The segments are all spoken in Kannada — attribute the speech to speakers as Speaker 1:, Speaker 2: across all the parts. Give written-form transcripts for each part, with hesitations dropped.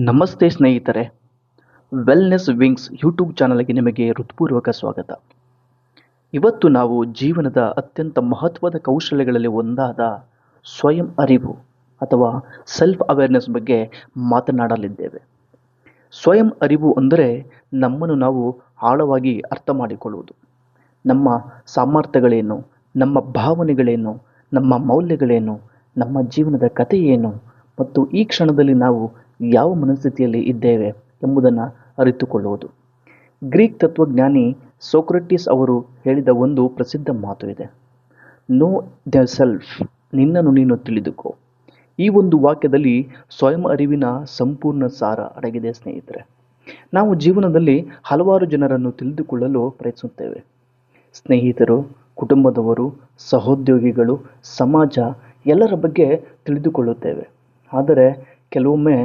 Speaker 1: ನಮಸ್ತೆ ಸ್ನೇಹಿತರೆ, ವೆಲ್ನೆಸ್ ವಿಂಗ್ಸ್ ಯೂಟ್ಯೂಬ್ ಚಾನಲ್ಗೆ ನಿಮಗೆ ಹೃತ್ಪೂರ್ವಕ ಸ್ವಾಗತ. ಇವತ್ತು ನಾವು ಜೀವನದ ಅತ್ಯಂತ ಮಹತ್ವದ ಕೌಶಲ್ಯಗಳಲ್ಲಿ ಒಂದಾದ ಸ್ವಯಂ ಅರಿವು ಅಥವಾ ಸೆಲ್ಫ್ ಅವೇರ್ನೆಸ್ ಬಗ್ಗೆ ಮಾತನಾಡಲಿದ್ದೇವೆ. ಸ್ವಯಂ ಅರಿವು ಅಂದರೆ ನಮ್ಮನ್ನು ನಾವು ಆಳವಾಗಿ ಅರ್ಥ ಮಾಡಿಕೊಳ್ಳುವುದು. ನಮ್ಮ ಸಾಮರ್ಥ್ಯಗಳೇನು, ನಮ್ಮ ಭಾವನೆಗಳೇನು, ನಮ್ಮ ಮೌಲ್ಯಗಳೇನು, ನಮ್ಮ ಜೀವನದ ಕಥೆ ಏನು ಮತ್ತು ಈ ಕ್ಷಣದಲ್ಲಿ ನಾವು ಯಾವ ಮನಸ್ಥಿತಿಯಲ್ಲಿ ಇದ್ದೇವೆ ಎಂಬುದನ್ನು ಅರಿತುಕೊಳ್ಳುವುದು. ಗ್ರೀಕ್ ತತ್ವಜ್ಞಾನಿ ಸೋಕ್ರಟಿಸ್ ಅವರು ಹೇಳಿದ ಒಂದು ಪ್ರಸಿದ್ಧ ಮಾತು ಇದೆ, ನೋ ದ ಸೆಲ್ಫ್, ನಿನ್ನನ್ನು ನೀನು ತಿಳಿದುಕೋ. ಈ ಒಂದು ವಾಕ್ಯದಲ್ಲಿ ಸ್ವಯಂ ಅರಿವಿನ ಸಂಪೂರ್ಣ ಸಾರ ಅಡಗಿದೆ ಸ್ನೇಹಿತರೆ. ನಾವು ಜೀವನದಲ್ಲಿ ಹಲವಾರು ಜನರನ್ನು ತಿಳಿದುಕೊಳ್ಳಲು ಪ್ರಯತ್ನಿಸುತ್ತೇವೆ. ಸ್ನೇಹಿತರು, ಕುಟುಂಬದವರು, ಸಹೋದ್ಯೋಗಿಗಳು, ಸಮಾಜ ಎಲ್ಲರ ಬಗ್ಗೆ ತಿಳಿದುಕೊಳ್ಳುತ್ತೇವೆ. ಆದರೆ ಕೆಲವೊಮ್ಮೆ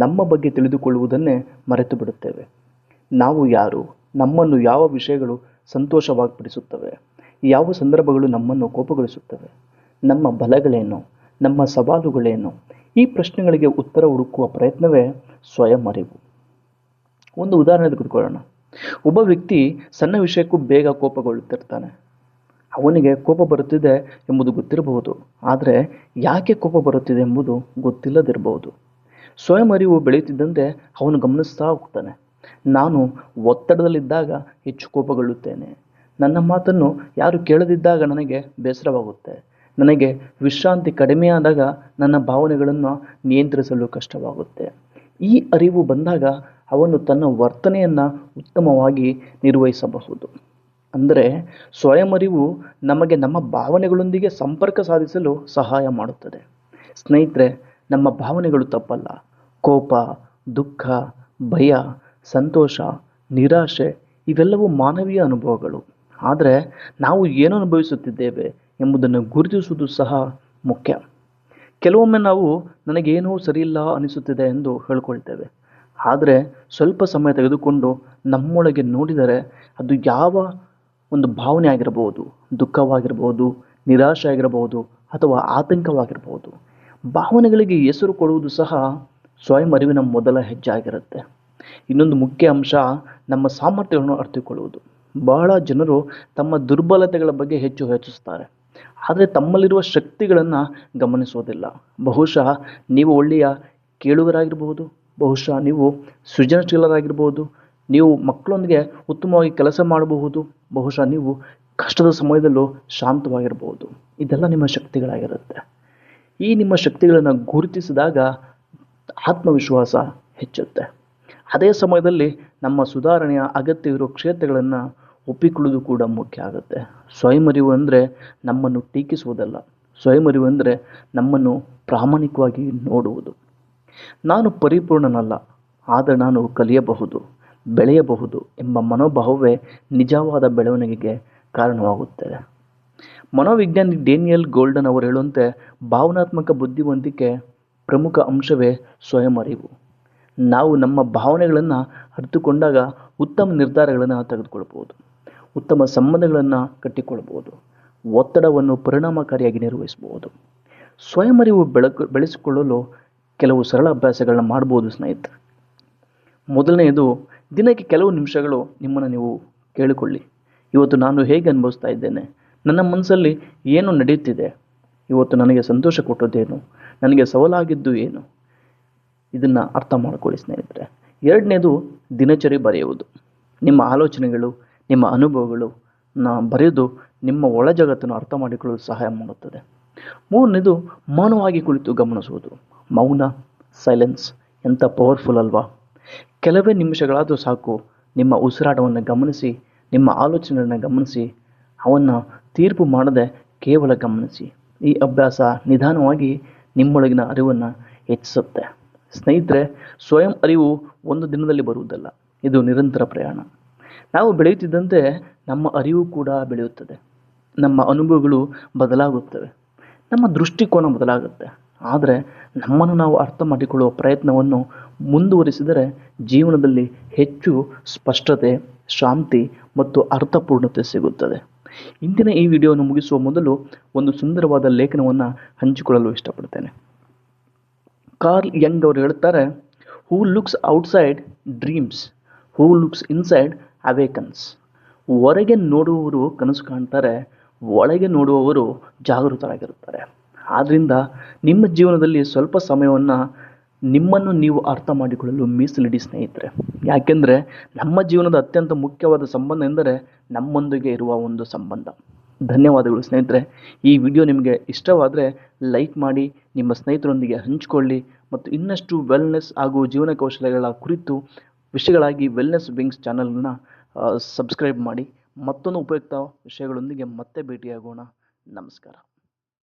Speaker 1: ನಮ್ಮ ಬಗ್ಗೆ ತಿಳಿದುಕೊಳ್ಳುವುದನ್ನೇ ಮರೆತು ಬಿಡುತ್ತೇವೆ. ನಾವು ಯಾರು, ನಮ್ಮನ್ನು ಯಾವ ವಿಷಯಗಳು ಸಂತೋಷವಾಗಿಪಡಿಸುತ್ತವೆ, ಯಾವ ಸಂದರ್ಭಗಳು ನಮ್ಮನ್ನು ಕೋಪಗೊಳಿಸುತ್ತವೆ, ನಮ್ಮ ಬಲಗಳೇನು, ನಮ್ಮ ಸವಾಲುಗಳೇನು, ಈ ಪ್ರಶ್ನೆಗಳಿಗೆ ಉತ್ತರ ಹುಡುಕುವ ಪ್ರಯತ್ನವೇ ಸ್ವಯಂ ಅರಿವು. ಒಂದು ಉದಾಹರಣೆ ತೆಗೆದುಕೊಳ್ಳೋಣ. ಒಬ್ಬ ವ್ಯಕ್ತಿ ಸಣ್ಣ ವಿಷಯಕ್ಕೂ ಬೇಗ ಕೋಪಗೊಳ್ಳುತ್ತಿರ್ತಾನೆ. ಅವನಿಗೆ ಕೋಪ ಬರುತ್ತಿದೆ ಎಂಬುದು ಗೊತ್ತಿರಬಹುದು, ಆದರೆ ಯಾಕೆ ಕೋಪ ಬರುತ್ತಿದೆ ಎಂಬುದು ಗೊತ್ತಿಲ್ಲದಿರಬಹುದು. ಸ್ವಯಂ ಅರಿವು ಬೆಳೆಯುತ್ತಿದ್ದಂತೆ ಅವನು ಗಮನಿಸ್ತಾ ಹೋಗ್ತಾನೆ. ನಾನು ಒತ್ತಡದಲ್ಲಿದ್ದಾಗ ಹೆಚ್ಚು ಕೋಪಗೊಳ್ಳುತ್ತೇನೆ. ನನ್ನ ಮಾತನ್ನು ಯಾರು ಕೇಳದಿದ್ದಾಗ ನನಗೆ ಬೇಸರವಾಗುತ್ತೆ. ನನಗೆ ವಿಶ್ರಾಂತಿ ಕಡಿಮೆಯಾದಾಗ ನನ್ನ ಭಾವನೆಗಳನ್ನು ನಿಯಂತ್ರಿಸಲು ಕಷ್ಟವಾಗುತ್ತೆ. ಈ ಅರಿವು ಬಂದಾಗ ಅವನು ತನ್ನ ವರ್ತನೆಯನ್ನು ಉತ್ತಮವಾಗಿ ನಿರ್ವಹಿಸಬಹುದು. ಅಂದರೆ ಸ್ವಯಂ ಅರಿವು ನಮಗೆ ನಮ್ಮ ಭಾವನೆಗಳೊಂದಿಗೆ ಸಂಪರ್ಕ ಸಾಧಿಸಲು ಸಹಾಯ ಮಾಡುತ್ತದೆ. ಸ್ನೇಹಿತರೆ, ನಮ್ಮ ಭಾವನೆಗಳು ತಪ್ಪಲ್ಲ. ಕೋಪ, ದುಃಖ, ಭಯ, ಸಂತೋಷ, ನಿರಾಶೆ ಇವೆಲ್ಲವೂ ಮಾನವೀಯ ಅನುಭವಗಳು. ಆದರೆ ನಾವು ಏನು ಅನುಭವಿಸುತ್ತಿದ್ದೇವೆ ಎಂಬುದನ್ನು ಗುರುತಿಸುವುದು ಸಹ ಮುಖ್ಯ. ಕೆಲವೊಮ್ಮೆ ನಾವು ನನಗೇನೂ ಸರಿಯಿಲ್ಲ ಅನಿಸುತ್ತಿದೆ ಎಂದು ಹೇಳ್ಕೊಳ್ತೇವೆ. ಆದರೆ ಸ್ವಲ್ಪ ಸಮಯ ತೆಗೆದುಕೊಂಡು ನಮ್ಮೊಳಗೆ ನೋಡಿದರೆ ಅದು ಯಾವ ಒಂದು ಭಾವನೆ ಆಗಿರಬಹುದು, ದುಃಖವಾಗಿರ್ಬೋದು, ನಿರಾಶೆ ಆಗಿರಬಹುದು ಅಥವಾ ಆತಂಕವಾಗಿರ್ಬೋದು. ಭಾವನೆಗಳಿಗೆ ಹೆಸರು ಕೊಡುವುದು ಸಹ ಸ್ವಯಂ ಅರಿವಿನ ಮೊದಲ ಹೆಜ್ಜೆ ಆಗಿರುತ್ತೆ. ಇನ್ನೊಂದು ಮುಖ್ಯ ಅಂಶ ನಮ್ಮ ಸಾಮರ್ಥ್ಯಗಳನ್ನು ಅರಿತುಕೊಳ್ಳುವುದು. ಬಹಳ ಜನರು ತಮ್ಮ ದುರ್ಬಲತೆಗಳ ಬಗ್ಗೆ ಹೆಚ್ಚು ಯೋಚಿಸುತ್ತಾರೆ, ಆದರೆ ತಮ್ಮಲ್ಲಿರುವ ಶಕ್ತಿಗಳನ್ನು ಗಮನಿಸುವುದಿಲ್ಲ. ಬಹುಶಃ ನೀವು ಒಳ್ಳೆಯ ಕೇಳುಗರಾಗಿರ್ಬೋದು, ಬಹುಶಃ ನೀವು ಸೃಜನಶೀಲರಾಗಿರ್ಬೋದು, ನೀವು ಮಕ್ಕಳೊಂದಿಗೆ ಉತ್ತಮವಾಗಿ ಕೆಲಸ ಮಾಡಬಹುದು, ಬಹುಶಃ ನೀವು ಕಷ್ಟದ ಸಮಯದಲ್ಲೂ ಶಾಂತವಾಗಿರಬಹುದು. ಇದೆಲ್ಲ ನಿಮ್ಮ ಶಕ್ತಿಗಳಾಗಿರುತ್ತೆ. ಈ ನಿಮ್ಮ ಶಕ್ತಿಗಳನ್ನು ಗುರುತಿಸಿದಾಗ ಆತ್ಮವಿಶ್ವಾಸ ಹೆಚ್ಚುತ್ತೆ. ಅದೇ ಸಮಯದಲ್ಲಿ ನಮ್ಮ ಸುಧಾರಣೆಯ ಅಗತ್ಯವಿರುವ ಕ್ಷೇತ್ರಗಳನ್ನು ಒಪ್ಪಿಕೊಳ್ಳುವುದು ಕೂಡ ಮುಖ್ಯ ಆಗುತ್ತೆ. ಸ್ವಯಂ ಅರಿವು ಅಂದರೆ ನಮ್ಮನ್ನು ಟೀಕಿಸುವುದಲ್ಲ. ಸ್ವಯಂ ಅರಿವು ಅಂದರೆ ನಮ್ಮನ್ನು ಪ್ರಾಮಾಣಿಕವಾಗಿ ನೋಡುವುದು. ನಾನು ಪರಿಪೂರ್ಣನಲ್ಲ, ಆದರೆ ನಾನು ಕಲಿಯಬಹುದು, ಬೆಳೆಯಬಹುದು ಎಂಬ ಮನೋಭಾವವೇ ನಿಜವಾದ ಬೆಳವಣಿಗೆಗೆ ಕಾರಣವಾಗುತ್ತದೆ. ಮನೋವಿಜ್ಞಾನಿ ಡೇನಿಯಲ್ ಗೋಲ್ಡನ್ ಅವರು ಹೇಳುವಂತೆ ಭಾವನಾತ್ಮಕ ಬುದ್ಧಿವಂತಿಕೆ ಪ್ರಮುಖ ಅಂಶವೇ ಸ್ವಯಂ ಅರಿವು. ನಾವು ನಮ್ಮ ಭಾವನೆಗಳನ್ನು ಅರಿತುಕೊಂಡಾಗ ಉತ್ತಮ ನಿರ್ಧಾರಗಳನ್ನು ತೆಗೆದುಕೊಳ್ಳಬಹುದು, ಉತ್ತಮ ಸಂಬಂಧಗಳನ್ನು ಕಟ್ಟಿಕೊಳ್ಳಬಹುದು, ಒತ್ತಡವನ್ನು ಪರಿಣಾಮಕಾರಿಯಾಗಿ ನಿರ್ವಹಿಸಬಹುದು. ಸ್ವಯಂ ಅರಿವು ಬೆಳೆಸಿಕೊಳ್ಳಲು ಕೆಲವು ಸರಳ ಅಭ್ಯಾಸಗಳನ್ನ ಮಾಡ್ಬೋದು ಸ್ನೇಹಿತರೆ. ಮೊದಲನೆಯದು, ದಿನಕ್ಕೆ ಕೆಲವು ನಿಮಿಷಗಳು ನಿಮ್ಮನ್ನು ನೀವು ಕೇಳಿಕೊಳ್ಳಿ. ಇವತ್ತು ನಾನು ಹೇಗೆ ಅನುಭವಿಸ್ತಾ ಇದ್ದೇನೆ, ನನ್ನ ಮನಸ್ಸಲ್ಲಿ ಏನು ನಡೆಯುತ್ತಿದೆ, ಇವತ್ತು ನನಗೆ ಸಂತೋಷ ಕೊಟ್ಟದ್ದೇನು, ನನಗೆ ಸವಾಲಾಗಿದ್ದು ಏನು, ಇದನ್ನು ಅರ್ಥ ಮಾಡ್ಕೊಳ್ಳಿ ಸ್ನೇಹಿತರೆ. ಎರಡನೇದು, ದಿನಚರಿ ಬರೆಯುವುದು. ನಿಮ್ಮ ಆಲೋಚನೆಗಳು, ನಿಮ್ಮ ಅನುಭವಗಳು ಬರೆಯೋದು ನಿಮ್ಮ ಒಳ ಜಗತ್ತನ್ನು ಅರ್ಥ ಮಾಡಿಕೊಳ್ಳಲು ಸಹಾಯ ಮಾಡುತ್ತದೆ. ಮೂರನೇದು, ಮೌನವಾಗಿ ಕುಳಿತು ಗಮನಿಸುವುದು. ಮೌನ, ಸೈಲೆನ್ಸ್ ಎಂಥ ಪವರ್ಫುಲ್ ಅಲ್ವಾ. ಕೆಲವೇ ನಿಮಿಷಗಳಾದರೂ ಸಾಕು. ನಿಮ್ಮ ಉಸಿರಾಟವನ್ನು ಗಮನಿಸಿ, ನಿಮ್ಮ ಆಲೋಚನೆಗಳನ್ನು ಗಮನಿಸಿ, ಅವನ್ನು ತೀರ್ಪು ಮಾಡದೆ ಕೇವಲ ಗಮನಿಸಿ. ಈ ಅಭ್ಯಾಸ ನಿಧಾನವಾಗಿ ನಿಮ್ಮೊಳಗಿನ ಅರಿವನ್ನು ಹೆಚ್ಚಿಸುತ್ತೆ. ಸ್ನೇಹಿತರೆ, ಸ್ವಯಂ ಅರಿವು ಒಂದು ದಿನದಲ್ಲಿ ಬರುವುದಲ್ಲ, ಇದು ನಿರಂತರ ಪ್ರಯಾಣ. ನಾವು ಬೆಳೆಯುತ್ತಿದ್ದಂತೆ ನಮ್ಮ ಅರಿವು ಕೂಡ ಬೆಳೆಯುತ್ತದೆ. ನಮ್ಮ ಅನುಭವಗಳು ಬದಲಾಗುತ್ತವೆ, ನಮ್ಮ ದೃಷ್ಟಿಕೋನ ಬದಲಾಗುತ್ತೆ. ಆದರೆ ನಮ್ಮನ್ನು ನಾವು ಅರ್ಥ ಮಾಡಿಕೊಳ್ಳುವ ಪ್ರಯತ್ನವನ್ನು ಮುಂದುವರಿಸಿದರೆ ಜೀವನದಲ್ಲಿ ಹೆಚ್ಚು ಸ್ಪಷ್ಟತೆ, ಶಾಂತಿ ಮತ್ತು ಅರ್ಥಪೂರ್ಣತೆ ಸಿಗುತ್ತದೆ. ಇಂದಿನ ಈ ವಿಡಿಯೋವನ್ನು ಮುಗಿಸುವ ಮೊದಲು ಒಂದು ಸುಂದರವಾದ ಲೇಖನವನ್ನು ಹಂಚಿಕೊಳ್ಳಲು ಇಷ್ಟಪಡ್ತೇನೆ. ಕಾರ್ಲ್ ಯಂಗ್ ಅವರು ಹೇಳುತ್ತಾರೆ, ಹೂ ಲುಕ್ಸ್ ಔಟ್ಸೈಡ್ ಡ್ರೀಮ್ಸ್, ಹೂ ಲುಕ್ಸ್ ಇನ್ಸೈಡ್ ಅವೇಕನ್ಸ್. ಹೊರಗೆ ನೋಡುವವರು ಕನಸು ಕಾಣ್ತಾರೆ, ಒಳಗೆ ನೋಡುವವರು ಜಾಗೃತರಾಗಿರುತ್ತಾರೆ. ಆದ್ದರಿಂದ ನಿಮ್ಮ ಜೀವನದಲ್ಲಿ ಸ್ವಲ್ಪ ಸಮಯವನ್ನು ನಿಮ್ಮನ್ನು ನೀವು ಅರ್ಥ ಮಾಡಿಕೊಳ್ಳಲು ಮೀಸಲಿಡಿ ಸ್ನೇಹಿತರೆ. ಯಾಕೆಂದರೆ ನಮ್ಮ ಜೀವನದ ಅತ್ಯಂತ ಮುಖ್ಯವಾದ ಸಂಬಂಧ ಎಂದರೆ ನಮ್ಮೊಂದಿಗೆ ಇರುವ ಒಂದು ಸಂಬಂಧ. ಧನ್ಯವಾದಗಳು ಸ್ನೇಹಿತರೆ. ಈ ವಿಡಿಯೋ ನಿಮಗೆ ಇಷ್ಟವಾದರೆ ಲೈಕ್ ಮಾಡಿ, ನಿಮ್ಮ ಸ್ನೇಹಿತರೊಂದಿಗೆ ಹಂಚಿಕೊಳ್ಳಿ ಮತ್ತು ಇನ್ನಷ್ಟು ವೆಲ್ನೆಸ್ ಹಾಗೂ ಜೀವನ ಕೌಶಲ್ಯಗಳ ಕುರಿತು ವಿಷಯಗಳಾಗಿ ವೆಲ್ನೆಸ್ ವಿಂಗ್ಸ್ ಚಾನಲನ್ನು ಸಬ್ಸ್ಕ್ರೈಬ್ ಮಾಡಿ. ಮತ್ತೊಂದು ಉಪಯುಕ್ತ ವಿಷಯಗಳೊಂದಿಗೆ ಮತ್ತೆ ಭೇಟಿಯಾಗೋಣ. ನಮಸ್ಕಾರ.